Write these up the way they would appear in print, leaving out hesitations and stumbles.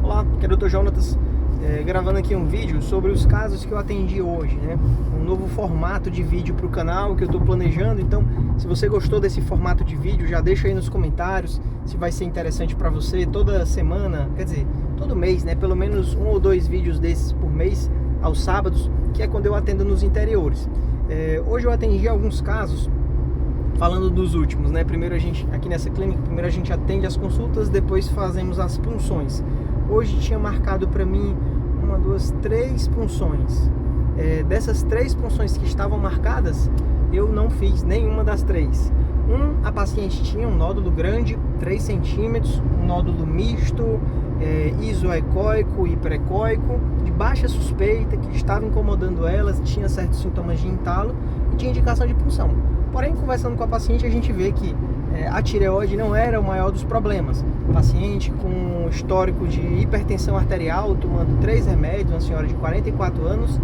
Olá, aqui é o Dr. Jonatas, gravando aqui um vídeo sobre os casos que eu atendi hoje, né? Um novo formato de vídeo para o canal que eu estou planejando. Então, se você gostou desse formato de vídeo, já deixa aí nos comentários se vai ser interessante para você. Toda semana, quer dizer, todo mês, né? Pelo menos 1 ou 2 vídeos desses por mês, aos sábados, que é quando eu atendo nos interiores. Hoje eu atendi alguns casos. Falando dos últimos, né? Primeiro aqui nessa clínica, primeiro a gente atende as consultas, depois fazemos as punções. Hoje tinha marcado para mim 1, 2, 3 punções. Dessas 3 punções que estavam marcadas, eu não fiz nenhuma das 3. A paciente tinha um nódulo grande, 3 centímetros, um nódulo misto, isoecóico e hiperecóico, de baixa suspeita, que estava incomodando ela, tinha certos sintomas de entalo e tinha indicação de punção. Porém, conversando com a paciente, a gente vê que a tireoide não era o maior dos problemas. Paciente com histórico de hipertensão arterial, tomando 3 remédios, uma senhora de 44 anos,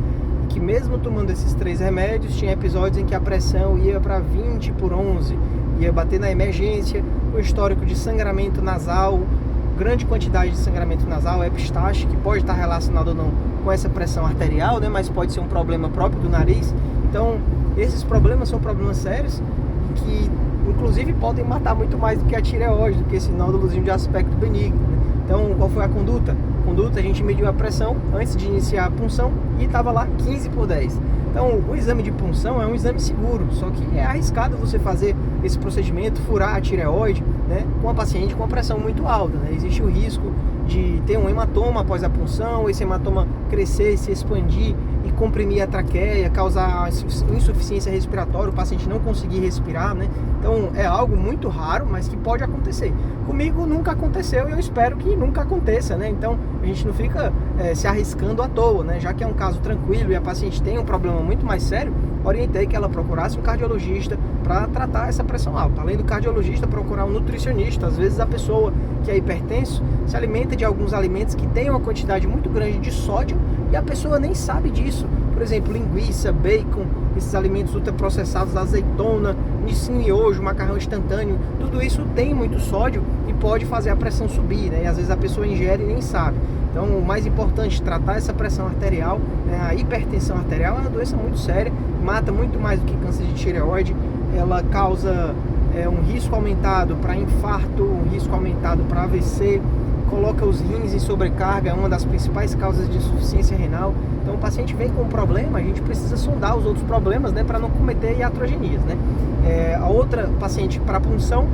que mesmo tomando esses 3 remédios, tinha episódios em que a pressão ia para 20/11, ia bater na emergência, com histórico de sangramento nasal, grande quantidade de sangramento nasal, epistaxe, que pode estar relacionado ou não com essa pressão arterial, né, mas pode ser um problema próprio do nariz. Então, esses problemas são problemas sérios que, inclusive, podem matar muito mais do que a tireoide, do que esse nódulozinho de aspecto benigno, né? Então, qual foi a conduta? A gente mediu a pressão antes de iniciar a punção e estava lá 15/10. Então, o exame de punção é um exame seguro, só que é arriscado você fazer esse procedimento, furar a tireoide, né, com a paciente com a pressão muito alta, né? Existe o risco de ter um hematoma após a punção, esse hematoma crescer, se expandir e comprimir a traqueia, causar insuficiência respiratória, o paciente não conseguir respirar, né? Então é algo muito raro, mas que pode acontecer. Comigo nunca aconteceu e eu espero que nunca aconteça, né? Então a gente não fica se arriscando à toa, né? Já que é um caso tranquilo e a paciente tem um problema muito mais sério, orientei que ela procurasse um cardiologista para tratar essa pressão alta. Além do cardiologista, procurar um nutricionista. Às vezes a pessoa que é hipertenso se alimenta de alguns alimentos que têm uma quantidade muito grande de sódio e a pessoa nem sabe disso. Por exemplo, linguiça, bacon, esses alimentos ultraprocessados, azeitona, miojo, macarrão instantâneo, tudo isso tem muito sódio e pode fazer a pressão subir, né? E às vezes a pessoa ingere e nem sabe. Então, o mais importante, tratar essa pressão arterial, né? A hipertensão arterial é uma doença muito séria, mata muito mais do que câncer de tireoide. Ela causa um risco aumentado para infarto, um risco aumentado para AVC, coloca os rins em sobrecarga, é uma das principais causas de insuficiência renal. Então, o paciente vem com um problema, a gente precisa sondar os outros problemas, né, para não cometer iatrogenias, né? A outra paciente para punção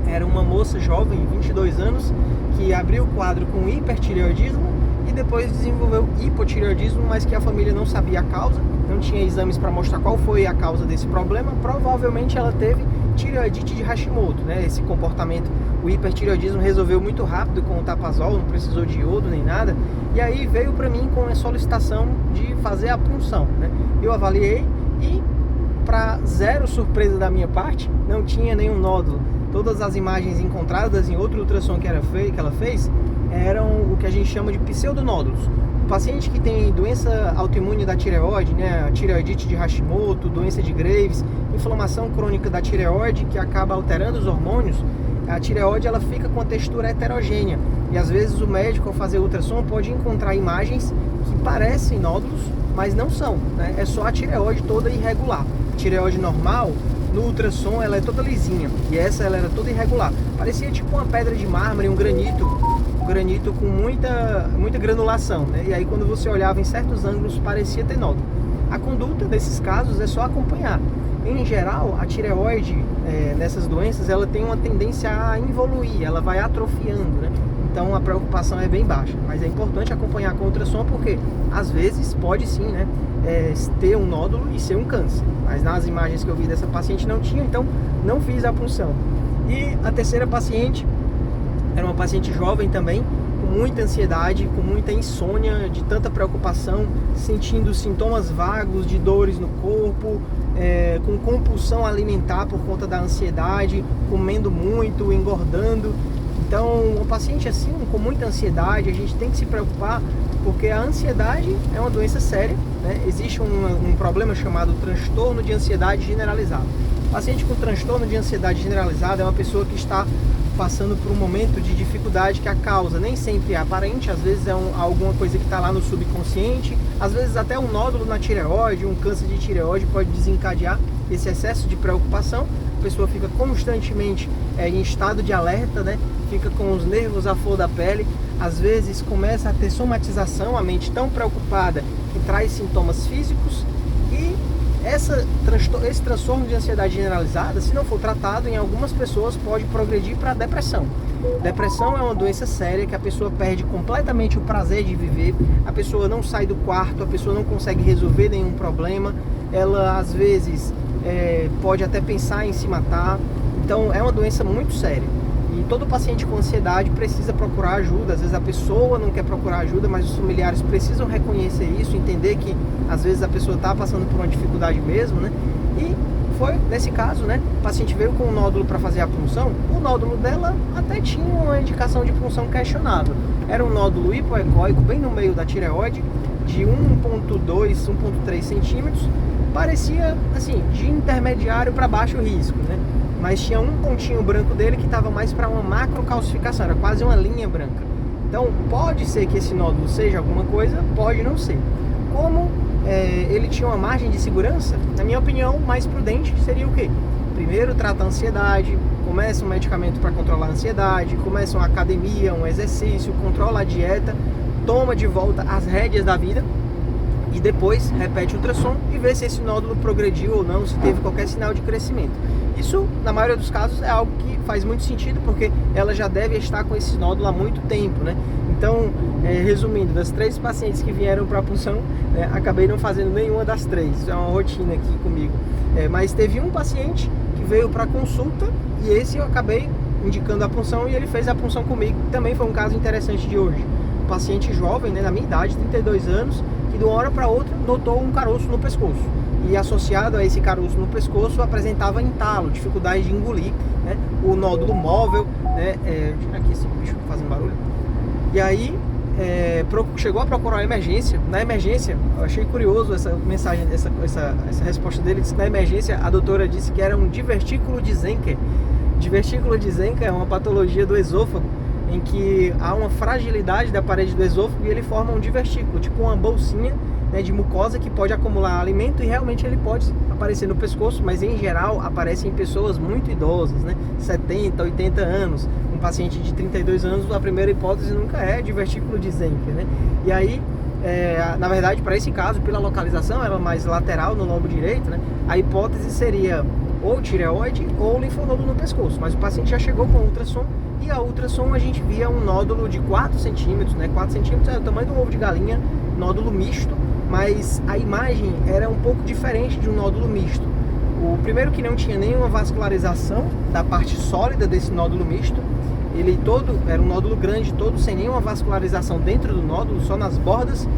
era uma moça jovem, 22 anos, que abriu o quadro com hipertireoidismo e depois desenvolveu hipotireoidismo, mas que a família não sabia a causa, não tinha exames para mostrar qual foi a causa desse problema. Provavelmente ela teve tireoidite de Hashimoto, né? Esse comportamento, o hipertireoidismo resolveu muito rápido com o tapazol, não precisou de iodo nem nada, e aí veio para mim com a solicitação de fazer a punção, né? Eu avaliei e, para zero surpresa da minha parte, não tinha nenhum nódulo. Todas as imagens encontradas em outro ultrassom que ela fez eram o que a gente chama de pseudonódulos. O paciente que tem doença autoimune da tireoide, né, a tireoidite de Hashimoto, doença de Graves, inflamação crônica da tireoide que acaba alterando os hormônios, a tireoide ela fica com a textura heterogênea e às vezes o médico, ao fazer ultrassom, pode encontrar imagens que parecem nódulos, mas não são, né? É só a tireoide toda irregular. A tireoide normal, no ultrassom, ela é toda lisinha e essa ela era toda irregular. Parecia tipo uma pedra de mármore, um granito com muita granulação, né? E aí quando você olhava em certos ângulos parecia ter nódulo. A conduta desses casos é só acompanhar. Em geral, a tireoide nessas doenças ela tem uma tendência a involuir, ela vai atrofiando, né? Então a preocupação é bem baixa, mas é importante acompanhar com ultrassom porque às vezes pode sim, né, ter um nódulo e ser um câncer, mas nas imagens que eu vi dessa paciente não tinha, então não fiz a punção. E a terceira paciente era uma paciente jovem também, com muita ansiedade, com muita insônia, de tanta preocupação, sentindo sintomas vagos de dores no corpo, com compulsão alimentar por conta da ansiedade, comendo muito, engordando. Então, um paciente assim, com muita ansiedade, a gente tem que se preocupar, porque a ansiedade é uma doença séria, né? Existe um problema chamado transtorno de ansiedade generalizado. O paciente com transtorno de ansiedade generalizada é uma pessoa que está passando por um momento de dificuldade que a causa nem sempre é aparente, às vezes é alguma coisa que está lá no subconsciente, às vezes até um nódulo na tireoide, um câncer de tireoide pode desencadear esse excesso de preocupação. A pessoa fica constantemente em estado de alerta, né? Fica com os nervos à flor da pele, às vezes começa a ter somatização, a mente tão preocupada que traz sintomas físicos, e esse transtorno de ansiedade generalizada, se não for tratado, em algumas pessoas pode progredir para depressão. Depressão é uma doença séria que a pessoa perde completamente o prazer de viver, a pessoa não sai do quarto, a pessoa não consegue resolver nenhum problema, ela às vezes pode até pensar em se matar. Então é uma doença muito séria. E todo paciente com ansiedade precisa procurar ajuda. Às vezes a pessoa não quer procurar ajuda, mas os familiares precisam reconhecer isso, entender que às vezes a pessoa está passando por uma dificuldade mesmo, né? E foi nesse caso, né? O paciente veio com um nódulo para fazer a punção. O nódulo dela até tinha uma indicação de punção questionável. Era um nódulo hipoecóico bem no meio da tireoide, de 1,2, 1,3 centímetros. Parecia assim, de intermediário para baixo risco, né? Mas tinha um pontinho branco dele que estava mais para uma macrocalcificação, era quase uma linha branca. Então pode ser que esse nódulo seja alguma coisa, pode não ser. Como ele tinha uma margem de segurança, na minha opinião, mais prudente seria o quê? Primeiro trata a ansiedade, começa um medicamento para controlar a ansiedade, começa uma academia, um exercício, controla a dieta, toma de volta as rédeas da vida, e depois repete o ultrassom e vê se esse nódulo progrediu ou não, se teve qualquer sinal de crescimento. Isso, na maioria dos casos, é algo que faz muito sentido, porque ela já deve estar com esse nódulo há muito tempo, né? Então, resumindo, das 3 pacientes que vieram para a punção, acabei não fazendo nenhuma das 3, isso é uma rotina aqui comigo. Mas teve um paciente que veio para consulta, e esse eu acabei indicando a punção, e ele fez a punção comigo. Também foi um caso interessante de hoje. Um paciente jovem, né, na minha idade, 32 anos, que de uma hora para outra notou um caroço no pescoço, e associado a esse caroço no pescoço apresentava entalo, dificuldade de engolir, né? O nódulo móvel, né? Aqui esse bicho fazendo barulho. E aí chegou a procurar a emergência. Na emergência, eu achei curioso essa mensagem, essa resposta dele. Disse que na emergência a doutora disse que era um divertículo de Zenker. Divertículo de Zenker é uma patologia do esôfago, em que há uma fragilidade da parede do esôfago e ele forma um divertículo, tipo uma bolsinha, né, de mucosa que pode acumular alimento, e realmente ele pode aparecer no pescoço, mas em geral aparece em pessoas muito idosas, né, 70, 80 anos. Um paciente de 32 anos, a primeira hipótese nunca é divertículo de Zenker, né? E aí, na verdade, para esse caso, pela localização, ela é mais lateral no lobo direito, né, a hipótese seria ou tireoide ou linfonodo no pescoço, mas o paciente já chegou com ultrassom, e a ultrassom a gente via um nódulo de 4 centímetros, né? 4 centímetros é o tamanho do ovo de galinha, nódulo misto, mas a imagem era um pouco diferente de um nódulo misto. O primeiro que não tinha nenhuma vascularização da parte sólida desse nódulo misto, ele todo era um nódulo grande, todo sem nenhuma vascularização dentro do nódulo, só nas bordas,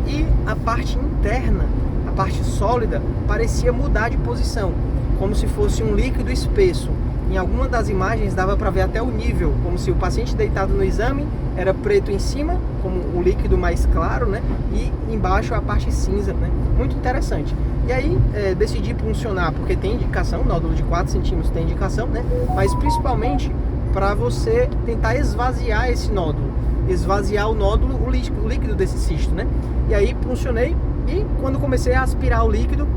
e a parte interna, a parte sólida, parecia mudar de posição, como se fosse um líquido espesso. Em alguma das imagens dava para ver até o nível, como se o paciente deitado no exame era preto em cima, como o líquido mais claro, né? E embaixo a parte cinza, né? Muito interessante. E aí decidi puncionar, porque tem indicação, nódulo de 4 centímetros tem indicação, né? Mas principalmente para você tentar esvaziar esse nódulo, esvaziar o nódulo, o líquido desse cisto, né? E aí puncionei, e quando comecei a aspirar o líquido,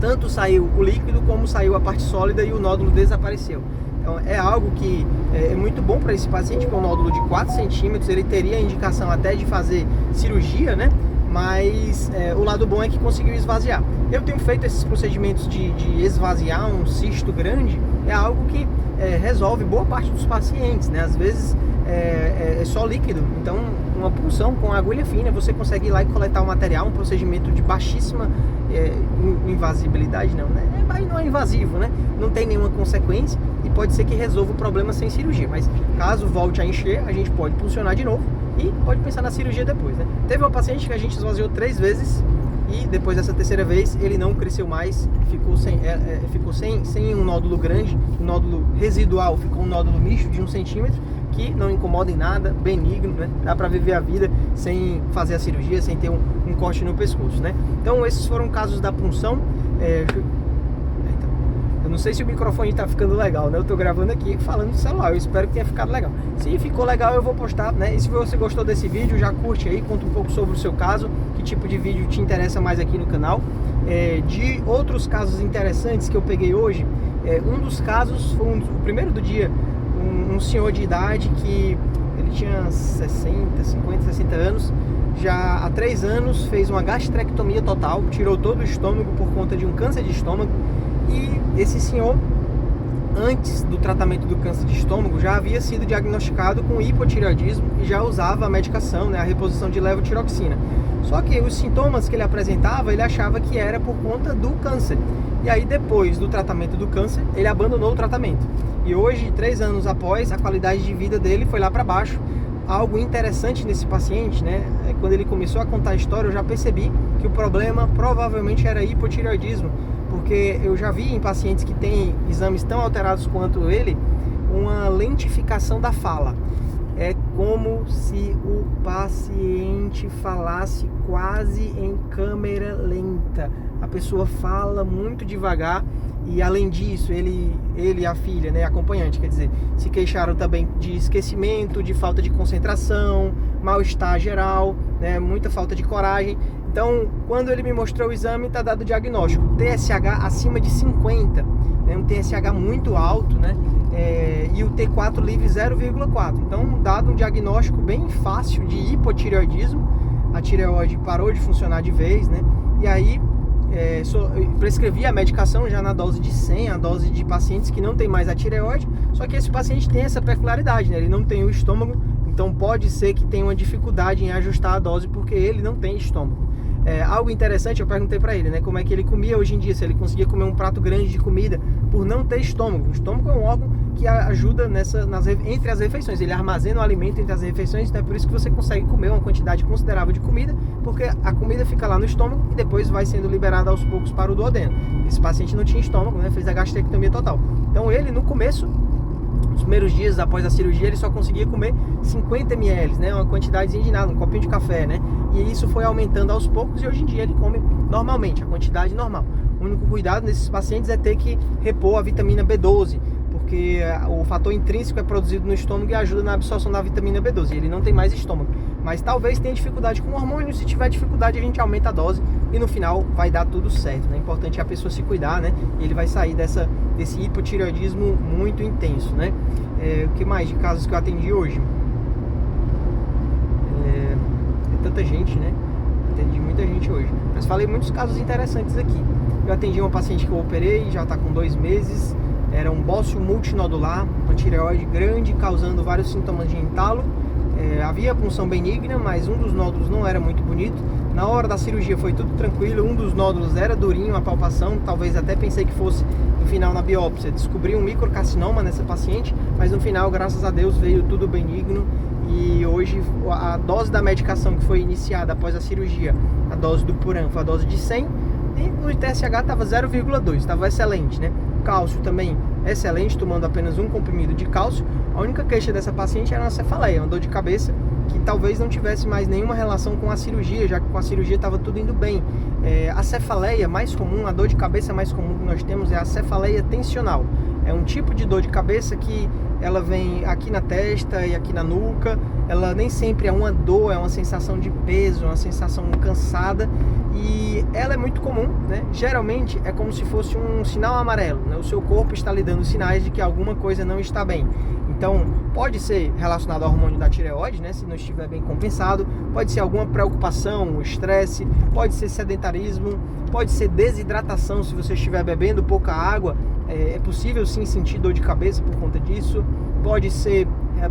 tanto saiu o líquido como saiu a parte sólida e o nódulo desapareceu. Então é algo que é muito bom para esse paciente, com um nódulo de 4 centímetros, ele teria a indicação até de fazer cirurgia, né? Mas o lado bom é que conseguiu esvaziar. Eu tenho feito esses procedimentos de esvaziar um cisto grande, é algo que resolve boa parte dos pacientes, né? Às vezes é só líquido, então uma punção com agulha fina você consegue ir lá e coletar o material, um procedimento de baixíssima invasibilidade, não, né? Mas não é invasivo, né? Não tem nenhuma consequência e pode ser que resolva o problema sem cirurgia, mas caso volte a encher, a gente pode puncionar de novo e pode pensar na cirurgia depois, né? Teve uma paciente que a gente esvaziou 3 vezes e depois dessa 3ª vez ele não cresceu mais, ficou sem um nódulo grande, um nódulo residual, ficou um nódulo misto de 1 centímetro, que não incomoda em nada, benigno, né? Dá para viver a vida sem fazer a cirurgia, sem ter um corte no pescoço, né? Então esses foram casos da punção. Eu não sei se o microfone tá ficando legal, né? Eu tô gravando aqui falando do celular, eu espero que tenha ficado legal. Se ficou legal, eu vou postar, né? E se você gostou desse vídeo, já curte aí, conta um pouco sobre o seu caso, que tipo de vídeo te interessa mais aqui no canal. De outros casos interessantes que eu peguei hoje, um dos casos foi o primeiro do dia, um senhor de idade que ele tinha 60 anos, já há 3 anos fez uma gastrectomia total, tirou todo o estômago por conta de um câncer de estômago. E esse senhor, antes do tratamento do câncer de estômago, já havia sido diagnosticado com hipotireoidismo e já usava a medicação, né, a reposição de levotiroxina. Só que os sintomas que ele apresentava, ele achava que era por conta do câncer. E aí, depois do tratamento do câncer, ele abandonou o tratamento. E hoje, 3 anos após, a qualidade de vida dele foi lá para baixo. Algo interessante nesse paciente, né? Quando ele começou a contar a história, eu já percebi que o problema provavelmente era hipotireoidismo, porque eu já vi em pacientes que têm exames tão alterados quanto ele, uma lentificação da fala. É como se o paciente falasse quase em câmera lenta. A pessoa fala muito devagar e, além disso, ele e a filha, né, acompanhante, quer dizer, se queixaram também de esquecimento, de falta de concentração, mal-estar geral, né, muita falta de coragem. Então, quando ele me mostrou o exame, está dado o diagnóstico, TSH acima de 50, né, um TSH muito alto, né, e o T4 livre 0,4. Então, dado um diagnóstico bem fácil de hipotireoidismo, a tireoide parou de funcionar de vez, né, e aí prescrevi a medicação já na dose de 100, a dose de pacientes que não tem mais a tireoide, só que esse paciente tem essa peculiaridade, né, ele não tem o estômago, então pode ser que tenha uma dificuldade em ajustar a dose porque ele não tem estômago. Algo interessante, eu perguntei para ele, né, como é que ele comia hoje em dia, se ele conseguia comer um prato grande de comida por não ter estômago. O estômago é um órgão que ajuda entre as refeições, ele armazena o alimento entre as refeições, então é por isso que você consegue comer uma quantidade considerável de comida, porque a comida fica lá no estômago e depois vai sendo liberada aos poucos para o duodeno. Esse paciente não tinha estômago, né, fez a gastrectomia total. Então ele, no começo, nos primeiros dias após a cirurgia, ele só conseguia comer 50 ml, né, uma quantidadezinha de nada, um copinho de café, né, e isso foi aumentando aos poucos e hoje em dia ele come normalmente, a quantidade normal. O único cuidado nesses pacientes é ter que repor a vitamina B12, porque o fator intrínseco é produzido no estômago e ajuda na absorção da vitamina B12, ele não tem mais estômago, mas talvez tenha dificuldade com o hormônio. Se tiver dificuldade, a gente aumenta a dose e no final vai dar tudo certo, né? O importante é a pessoa se cuidar, né? E ele vai sair desse hipotireoidismo muito intenso, né? O que mais de casos que eu atendi hoje? É tanta gente, né? Atendi muita gente hoje, mas falei muitos casos interessantes aqui. Eu atendi uma paciente que eu operei, já está com 2 meses, era um bócio multinodular, uma tireoide grande, causando vários sintomas de entalo. Havia punção benigna, mas um dos nódulos não era muito bonito. Na hora da cirurgia foi tudo tranquilo, um dos nódulos era durinho, a palpação, talvez até pensei que fosse no final na biópsia. Descobri um microcarcinoma nessa paciente, mas no final, graças a Deus, veio tudo benigno. E hoje a dose da medicação que foi iniciada após a cirurgia, a dose do Puran foi a dose de 100, e no TSH estava 0,2, estava excelente, né? Cálcio também excelente, tomando apenas um comprimido de cálcio. A única queixa dessa paciente era uma cefaleia, uma dor de cabeça que talvez não tivesse mais nenhuma relação com a cirurgia, já que com a cirurgia estava tudo indo bem. A cefaleia mais comum, a dor de cabeça mais comum que nós temos é a cefaleia tensional. É um tipo de dor de cabeça que ela vem aqui na testa e aqui na nuca. Ela nem sempre é uma dor, é uma sensação de peso, uma sensação cansada, e ela é muito comum, né? Geralmente é como se fosse um sinal amarelo, né? O seu corpo está lhe dando sinais de que alguma coisa não está bem. Então, pode ser relacionado ao hormônio da tireoide, né? Se não estiver bem compensado, pode ser alguma preocupação, estresse, pode ser sedentarismo, pode ser desidratação, se você estiver bebendo pouca água, é possível sim sentir dor de cabeça por conta disso. Pode ser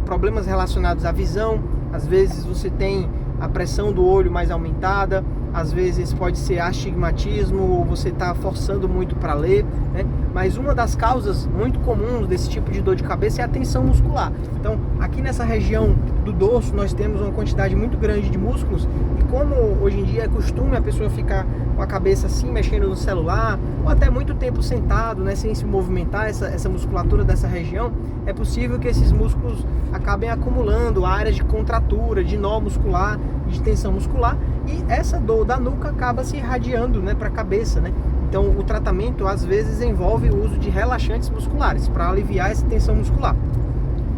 problemas relacionados à visão, às vezes você tem a pressão do olho mais aumentada, às vezes pode ser astigmatismo, ou você está forçando muito para ler, né? Mas uma das causas muito comuns desse tipo de dor de cabeça é a tensão muscular. Então, aqui nessa região do dorso, nós temos uma quantidade muito grande de músculos, e como hoje em dia é costume a pessoa ficar com a cabeça assim, mexendo no celular, ou até muito tempo sentado, né, sem se movimentar, essa musculatura dessa região, é possível que esses músculos acabem acumulando áreas de contratura, de nó muscular, de tensão muscular, e essa dor da nuca acaba se irradiando, né, para a cabeça, né? Então o tratamento às vezes envolve o uso de relaxantes musculares para aliviar essa tensão muscular.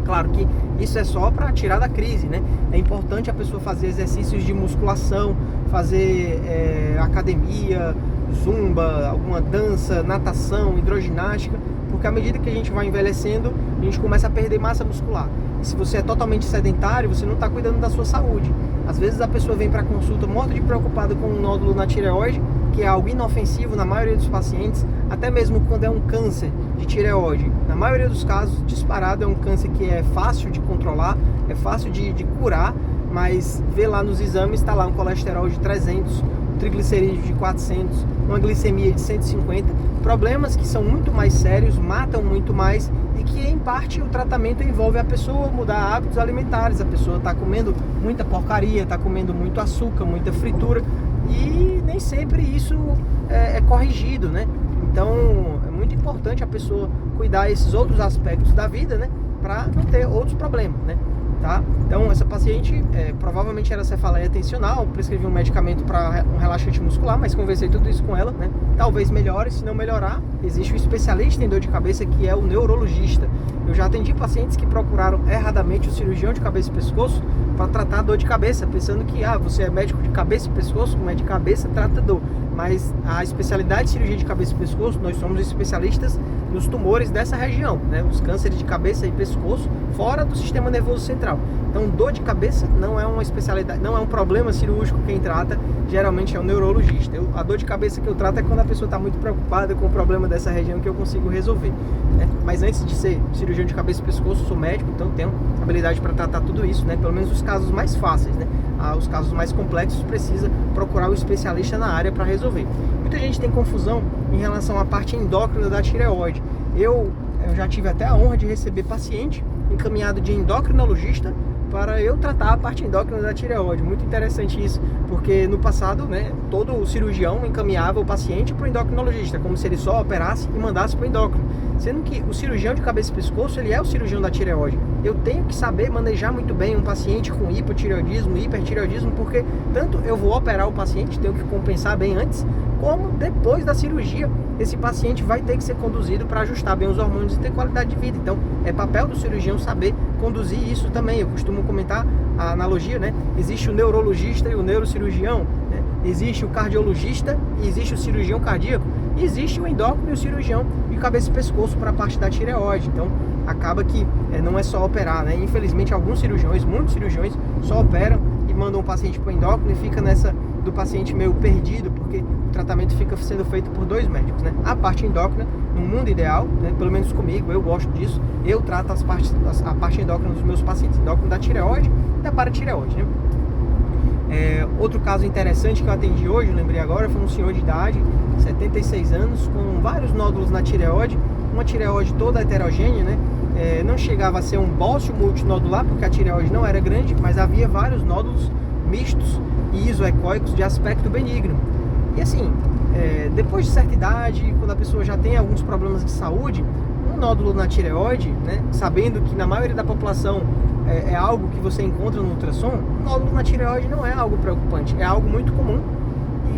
Claro que isso é só para tirar da crise, né? É importante a pessoa fazer exercícios de musculação, fazer academia, zumba, alguma dança, natação, hidroginástica, porque à medida que a gente vai envelhecendo, a gente começa a perder massa muscular. E se você é totalmente sedentário, você não está cuidando da sua saúde. Às vezes a pessoa vem para consulta morta de preocupada com um nódulo na tireoide, que é algo inofensivo na maioria dos pacientes, até mesmo quando é um câncer de tireoide. Na maioria dos casos, disparado, é um câncer que é fácil de controlar, é fácil de curar, mas vê lá nos exames, está lá um colesterol de 300, um triglicerídeo de 400, uma glicemia de 150, problemas que são muito mais sérios, matam muito mais e que em parte o tratamento envolve a pessoa mudar hábitos alimentares. A pessoa está comendo muita porcaria, está comendo muito açúcar, muita fritura e nem sempre isso é corrigido, né? Então é muito importante a pessoa cuidar esses outros aspectos da vida, né? Para não ter outros problemas, né? Tá? Então essa paciente provavelmente era cefaleia tensional, prescrevi um medicamento para um relaxante muscular, mas conversei tudo isso com ela, né? Talvez melhore, se não melhorar, existe um especialista em dor de cabeça que é o neurologista. Eu já atendi pacientes que procuraram erradamente o cirurgião de cabeça e pescoço para tratar dor de cabeça, pensando que você é médico de cabeça e pescoço, mas de cabeça trata dor. Mas a especialidade de cirurgia de cabeça e pescoço, nós somos especialistas nos tumores dessa região, né? Os cânceres de cabeça e pescoço fora do sistema nervoso central. Então, dor de cabeça não é uma especialidade, não é um problema cirúrgico. Quem trata geralmente é o neurologista. A dor de cabeça que eu trato é quando a pessoa está muito preocupada com o problema dessa região que eu consigo resolver, né? Mas antes de ser cirurgião de cabeça e pescoço, sou médico, então tenho habilidade para tratar tudo isso, né? Pelo menos os casos mais fáceis, né? Os casos mais complexos precisa procurar o especialista na área para resolver. Muita gente tem confusão em relação à parte endócrina da tireoide. Eu já tive até a honra de receber paciente encaminhado de endocrinologista para eu tratar a parte endócrina da tireoide. Muito interessante isso, porque no passado, né, todo cirurgião encaminhava o paciente para o endocrinologista, como se ele só operasse e mandasse para o endócrino. Sendo que o cirurgião de cabeça e pescoço, ele é o cirurgião da tireoide. Eu tenho que saber manejar muito bem um paciente com hipotireoidismo, hipertireoidismo, porque tanto eu vou operar o paciente, tenho que compensar bem antes, como depois da cirurgia, esse paciente vai ter que ser conduzido para ajustar bem os hormônios e ter qualidade de vida. Então, é papel do cirurgião saber conduzir isso também. Eu costumo comentar a analogia, né? Existe o neurologista e o neurocirurgião, né? Existe o cardiologista e existe o cirurgião cardíaco. E existe o endócrino e o cirurgião de cabeça e pescoço para a parte da tireoide. Então, acaba que não é só operar, né? Infelizmente, alguns cirurgiões, muitos cirurgiões, só operam e mandam o paciente para o endócrino e fica nessa do paciente meio perdido, porque o tratamento fica sendo feito por 2 médicos, né? A parte endócrina, no mundo ideal, né? Pelo menos comigo, eu gosto disso, eu trato a parte endócrina dos meus pacientes, endócrino da tireoide e da paratireoide, né? Outro caso interessante que eu atendi hoje, eu lembrei agora, foi um senhor de idade, 76 anos, com vários nódulos na tireoide, uma tireoide toda heterogênea, né? Não chegava a ser um bócio multinodular, porque a tireoide não era grande, mas havia vários nódulos mistos e isoecóicos de aspecto benigno. E assim, depois de certa idade, quando a pessoa já tem alguns problemas de saúde, um nódulo na tireoide, né, sabendo que na maioria da população é algo que você encontra no ultrassom, um nódulo na tireoide não é algo preocupante, é algo muito comum.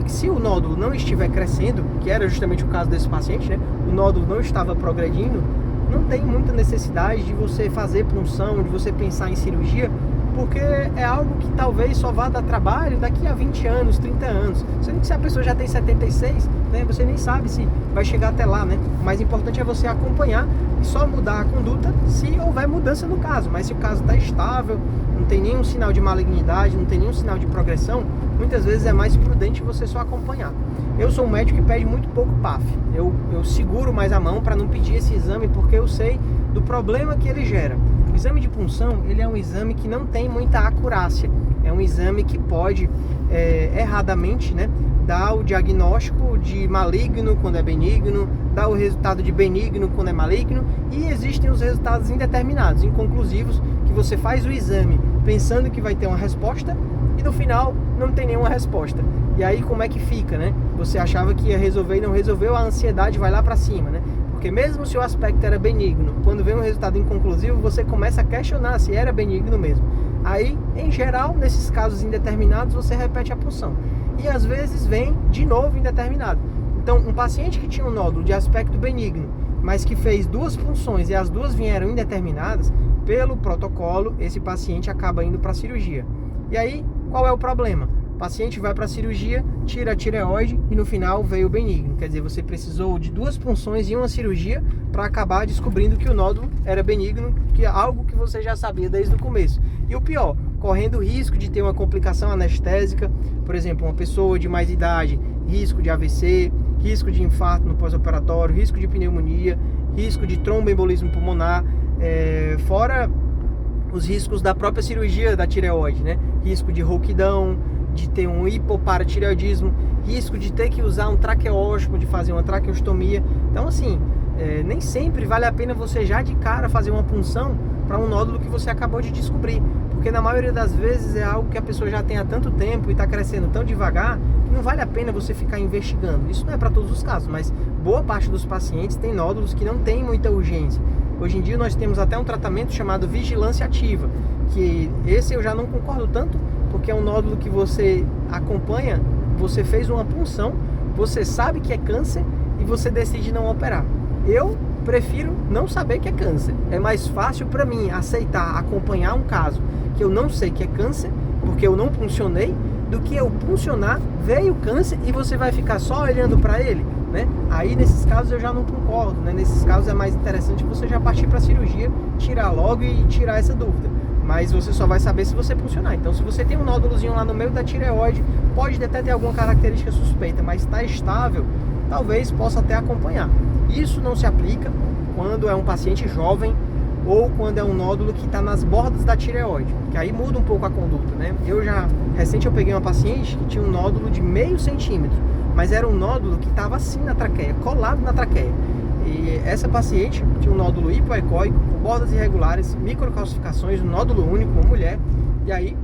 E se o nódulo não estiver crescendo, que era justamente o caso desse paciente, né, o nódulo não estava progredindo, não tem muita necessidade de você fazer punção, de você pensar em cirurgia, porque é algo que talvez só vá dar trabalho daqui a 20 anos, 30 anos. Sendo que se a pessoa já tem 76, né, você nem sabe se vai chegar até lá, né? O mais importante é você acompanhar e só mudar a conduta se houver mudança no caso. Mas se o caso está estável, não tem nenhum sinal de malignidade, não tem nenhum sinal de progressão, muitas vezes é mais prudente você só acompanhar. Eu sou um médico que pede muito pouco PAF. Eu seguro mais a mão para não pedir esse exame, porque eu sei do problema que ele gera. O exame de punção, ele é um exame que não tem muita acurácia. É um exame que pode, erradamente, né, dar o diagnóstico de maligno quando é benigno, dar o resultado de benigno quando é maligno, e existem os resultados indeterminados, inconclusivos, que você faz o exame pensando que vai ter uma resposta e no final não tem nenhuma resposta. E aí como é que fica, né? Você achava que ia resolver e não resolveu, a ansiedade vai lá para cima, né? Porque mesmo se o aspecto era benigno, quando vem um resultado inconclusivo, você começa a questionar se era benigno mesmo. Aí, em geral, nesses casos indeterminados, você repete a punção. E às vezes vem de novo indeterminado. Então, um paciente que tinha um nódulo de aspecto benigno, mas que fez 2 punções e as 2 vieram indeterminadas, pelo protocolo, esse paciente acaba indo para a cirurgia. E aí, qual é o problema? O paciente vai para a cirurgia, tira a tireoide e no final veio benigno. Quer dizer, você precisou de 2 punções e uma cirurgia para acabar descobrindo que o nódulo era benigno, que é algo que você já sabia desde o começo. E o pior, correndo o risco de ter uma complicação anestésica, por exemplo, uma pessoa de mais idade, risco de AVC, risco de infarto no pós-operatório, risco de pneumonia, risco de tromboembolismo pulmonar, fora os riscos da própria cirurgia da tireoide, né? Risco de rouquidão, de ter um hipoparatireoidismo, risco de ter que usar um traqueóstomo, de fazer uma traqueostomia. Então, assim, nem sempre vale a pena você já de cara fazer uma punção para um nódulo que você acabou de descobrir, porque na maioria das vezes é algo que a pessoa já tem há tanto tempo e está crescendo tão devagar que não vale a pena você ficar investigando. Isso não é para todos os casos, mas boa parte dos pacientes tem nódulos que não tem muita urgência. Hoje em dia nós temos até um tratamento chamado vigilância ativa, que esse eu já não concordo tanto, porque é um nódulo que você acompanha, você fez uma punção, você sabe que é câncer e você decide não operar. Eu prefiro não saber que é câncer. É mais fácil para mim aceitar, acompanhar um caso que eu não sei que é câncer, porque eu não puncionei, do que eu puncionar, veio câncer e você vai ficar só olhando para ele, né? Aí nesses casos eu já não concordo, né? Nesses casos é mais interessante você já partir para a cirurgia, tirar logo e tirar essa dúvida. Mas você só vai saber se você funcionar. Então, se você tem um nódulozinho lá no meio da tireoide, pode até ter alguma característica suspeita, mas está estável, talvez possa até acompanhar. Isso não se aplica quando é um paciente jovem ou quando é um nódulo que está nas bordas da tireoide, que aí muda um pouco a conduta, né? Recente eu peguei uma paciente que tinha um nódulo de 0,5 centímetro, mas era um nódulo que estava assim na traqueia, colado na traqueia. E essa paciente tinha um nódulo hipoecóico, com bordas irregulares, microcalcificações, um nódulo único, uma mulher. E aí,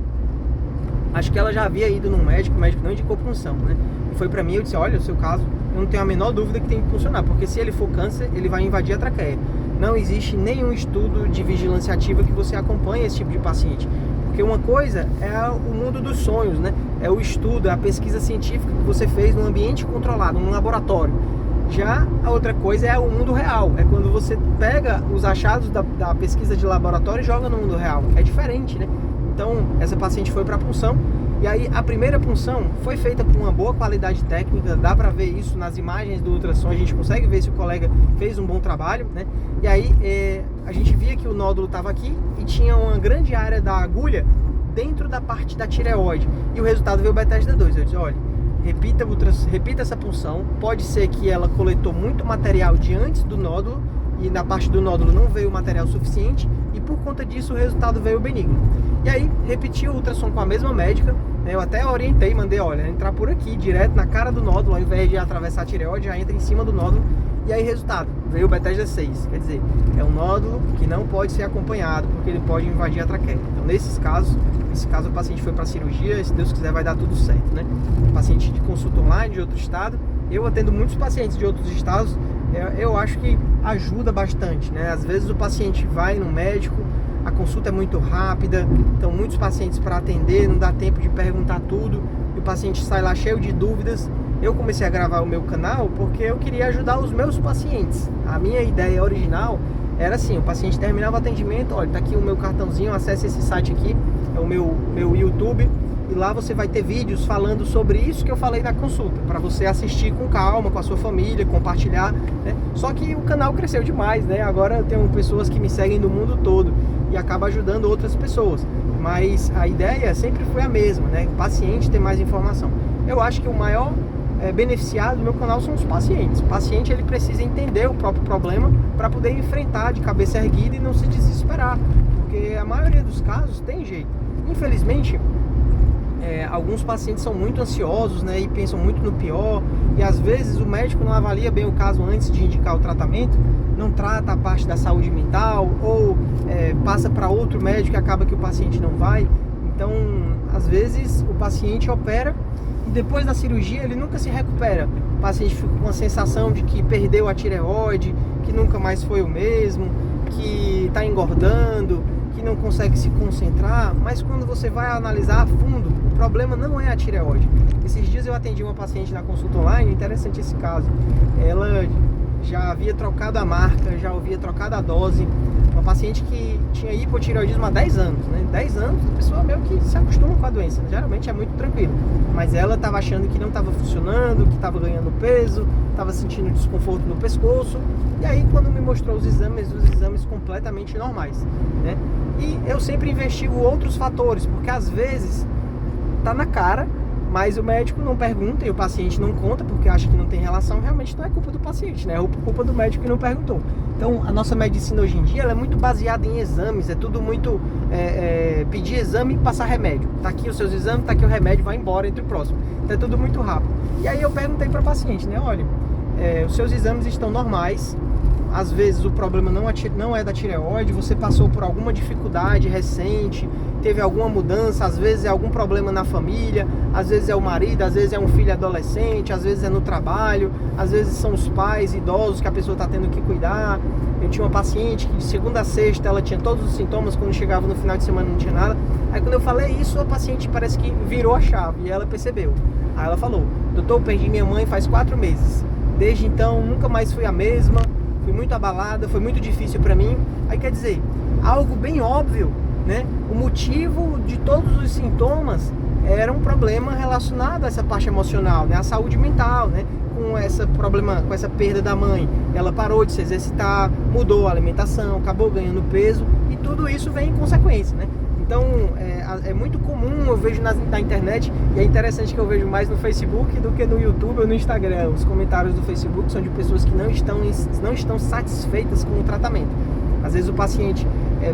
acho que ela já havia ido num médico, o médico não indicou punção, né? E foi pra mim, eu disse, olha, o seu caso, eu não tenho a menor dúvida que tem que funcionar, porque se ele for câncer, ele vai invadir a traqueia. Não existe nenhum estudo de vigilância ativa que você acompanhe esse tipo de paciente. Porque uma coisa é o mundo dos sonhos, né? É o estudo, é a pesquisa científica que você fez num ambiente controlado, num laboratório. Já a outra coisa é o mundo real, é quando você pega os achados da pesquisa de laboratório e joga no mundo real, que é diferente, né? Então, essa paciente foi para a punção, e aí a primeira punção foi feita com uma boa qualidade técnica, dá para ver isso nas imagens do ultrassom, a gente consegue ver se o colega fez um bom trabalho, né? E aí a gente via que o nódulo estava aqui e tinha uma grande área da agulha dentro da parte da tireoide, e o resultado veio o Bethesda 2. Eu disse, olha, repita essa punção, pode ser que ela coletou muito material de antes do nódulo e na parte do nódulo não veio material suficiente e por conta disso o resultado veio benigno. E aí repeti o ultrassom com a mesma médica, né? Eu até orientei, mandei, olha, entrar por aqui, direto na cara do nódulo, ao invés de atravessar a tireoide, já entra em cima do nódulo. E aí resultado, veio o Bethesda 6, quer dizer, é um nódulo que não pode ser acompanhado, porque ele pode invadir a traqueia. Então nesse caso o paciente foi para a cirurgia, se Deus quiser vai dar tudo certo, né? Paciente de consulta online de outro estado, eu atendo muitos pacientes de outros estados, eu acho que ajuda bastante, né? Às vezes o paciente vai no médico, a consulta é muito rápida, então muitos pacientes para atender, não dá tempo de perguntar tudo, e o paciente sai lá cheio de dúvidas. Eu comecei a gravar o meu canal porque eu queria ajudar os meus pacientes. A minha ideia original era assim, o paciente terminava o atendimento, olha, tá aqui o meu cartãozinho, acesse esse site aqui, é o meu YouTube, e lá você vai ter vídeos falando sobre isso que eu falei na consulta, para você assistir com calma, com a sua família, compartilhar, né? Só que o canal cresceu demais, né? Agora eu tenho pessoas que me seguem do mundo todo e acaba ajudando outras pessoas, mas a ideia sempre foi a mesma, né? O paciente ter mais informação. Eu acho que o maior beneficiado do meu canal são os pacientes. O paciente ele precisa entender o próprio problema para poder enfrentar de cabeça erguida e não se desesperar, porque a maioria dos casos tem jeito. Infelizmente, alguns pacientes são muito ansiosos, né, e pensam muito no pior, e às vezes o médico não avalia bem o caso antes de indicar o tratamento, não trata a parte da saúde mental, ou passa para outro médico e acaba que o paciente não vai. Então, às vezes o paciente opera e depois da cirurgia ele nunca se recupera. O paciente fica com a sensação de que perdeu a tireoide, que nunca mais foi o mesmo, que está engordando, que não consegue se concentrar. Mas quando você vai analisar a fundo, o problema não é a tireoide. Esses dias eu atendi uma paciente na consulta online, interessante esse caso. Ela já havia trocado a marca, já havia trocado a dose. Uma paciente que tinha hipotireoidismo há 10 anos, né? 10 anos a pessoa meio que se acostuma com a doença, geralmente é muito tranquilo. Mas ela estava achando que não estava funcionando, que estava ganhando peso, estava sentindo desconforto no pescoço. E aí quando me mostrou os exames completamente normais, né? E eu sempre investigo outros fatores, porque às vezes tá na cara, mas o médico não pergunta e o paciente não conta porque acha que não tem relação. Realmente não é culpa do paciente, né? É culpa do médico que não perguntou. Então a nossa medicina hoje em dia ela é muito baseada em exames, é tudo muito pedir exame e passar remédio. Tá aqui os seus exames, tá aqui o remédio, vai embora entre o próximo. Então é tudo muito rápido. E aí eu perguntei para o paciente, né? Olha, os seus exames estão normais. Às vezes o problema não é da tireoide, você passou por alguma dificuldade recente, teve alguma mudança, às vezes é algum problema na família, às vezes é o marido, às vezes é um filho adolescente, às vezes é no trabalho, às vezes são os pais idosos que a pessoa está tendo que cuidar. Eu tinha uma paciente que de segunda a sexta ela tinha todos os sintomas, quando chegava no final de semana não tinha nada. Aí quando eu falei isso, a paciente parece que virou a chave e ela percebeu. Aí ela falou: doutor, eu perdi minha mãe faz 4 meses, desde então nunca mais fui a mesma. Fui muito abalada, foi muito difícil para mim. Aí quer dizer, algo bem óbvio, né? O motivo de todos os sintomas era um problema relacionado a essa parte emocional, né? A saúde mental, né? Com esse problema, com essa perda da mãe, ela parou de se exercitar, mudou a alimentação, acabou ganhando peso e tudo isso vem em consequência, né? Então é muito comum, eu vejo na internet, e é interessante que eu vejo mais no Facebook do que no YouTube ou no Instagram. Os comentários do Facebook são de pessoas que não estão satisfeitas com o tratamento. Às vezes o paciente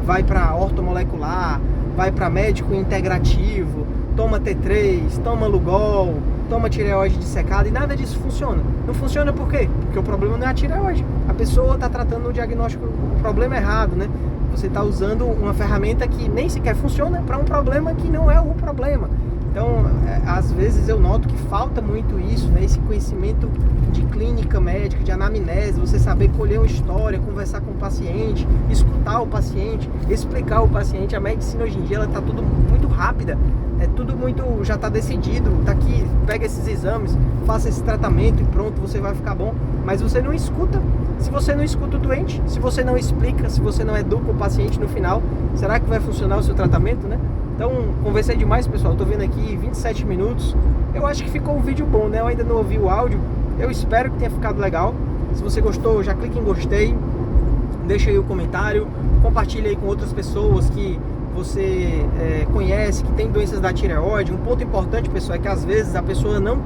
vai para ortomolecular, vai para médico integrativo, toma T3, toma Lugol, toma tireoide dissecada e nada disso funciona. Não funciona por quê? Porque o problema não é a tireoide. A pessoa está tratando o diagnóstico, o problema errado, né? Você está usando uma ferramenta que nem sequer funciona para um problema que não é o problema. Então, às vezes eu noto que falta muito isso, né? Esse conhecimento de clínica médica, de anamnese, você saber colher uma história, conversar com o paciente, escutar o paciente, explicar ao paciente. A medicina hoje em dia ela está tudo muito rápida, é tudo muito, já está decidido, tá aqui, pega esses exames, faça esse tratamento e pronto, você vai ficar bom. Mas você não escuta. Se você não escuta o doente, se você não explica, se você não educa o paciente no final, será que vai funcionar o seu tratamento, né? Então, conversei demais, pessoal. Eu tô vendo aqui 27 minutos. Eu acho que ficou um vídeo bom, né? Eu ainda não ouvi o áudio. Eu espero que tenha ficado legal. Se você gostou, já clique em gostei. Deixa aí o comentário. Compartilha aí com outras pessoas que você conhece, que tem doenças da tireoide. Um ponto importante, pessoal, é que às vezes a pessoa não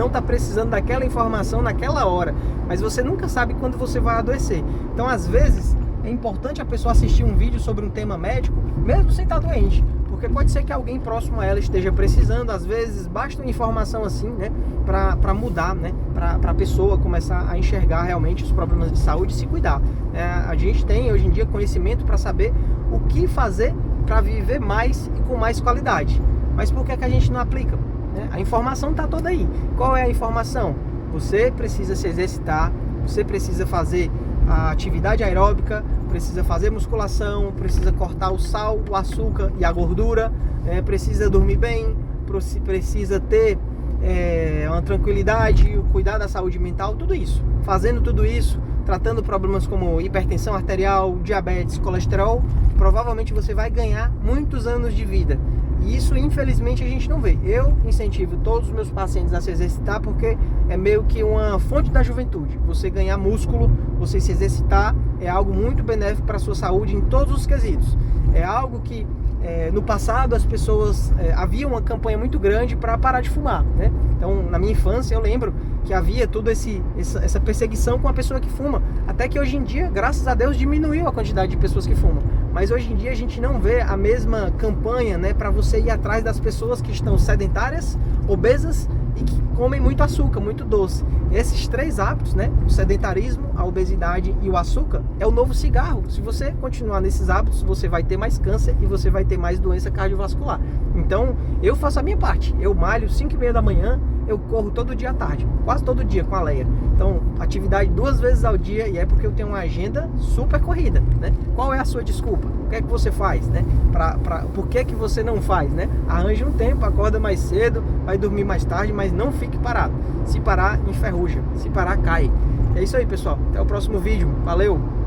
está precisando daquela informação naquela hora, mas você nunca sabe quando você vai adoecer. Então, às vezes, é importante a pessoa assistir um vídeo sobre um tema médico, mesmo sem estar doente, porque pode ser que alguém próximo a ela esteja precisando. Às vezes, basta uma informação assim, né, para mudar, né, para a pessoa começar a enxergar realmente os problemas de saúde e se cuidar. A gente tem hoje em dia conhecimento para saber o que fazer para viver mais e com mais qualidade. Mas por que a gente não aplica, né? A informação está toda aí. Qual é a informação? Você precisa se exercitar, você precisa fazer a atividade aeróbica, precisa fazer musculação, precisa cortar o sal, o açúcar e a gordura, precisa dormir bem, precisa ter uma tranquilidade, cuidar da saúde mental, tudo isso. Fazendo tudo isso, tratando problemas como hipertensão arterial, diabetes, colesterol, provavelmente você vai ganhar muitos anos de vida. E isso, infelizmente, a gente não vê. Eu incentivo todos os meus pacientes a se exercitar porque é meio que uma fonte da juventude. Você ganhar músculo, você se exercitar é algo muito benéfico para a sua saúde em todos os quesitos. É algo que no passado as pessoas havia uma campanha muito grande para parar de fumar, né? Então, na minha infância, eu lembro que havia toda essa perseguição com a pessoa que fuma, até que hoje em dia, graças a Deus, diminuiu a quantidade de pessoas que fumam. Mas hoje em dia a gente não vê a mesma campanha, né, para você ir atrás das pessoas que estão sedentárias, obesas e que comem muito açúcar, muito doce. Esses 3 hábitos, né, o sedentarismo, a obesidade e o açúcar, é o novo cigarro. Se você continuar nesses hábitos, você vai ter mais câncer e você vai ter mais doença cardiovascular. Então, eu faço a minha parte. Eu malho 5h30 da manhã, eu corro todo dia à tarde, quase todo dia com a Leia. Então, atividade 2 vezes ao dia, e é porque eu tenho uma agenda super corrida, né? Qual é a sua desculpa? O que é que você faz, né? Por que que você não faz, né? Arranje um tempo, acorda mais cedo, vai dormir mais tarde, mas não fique parado. Se parar, enferruja. Se parar, cai. É isso aí, pessoal. Até o próximo vídeo. Valeu!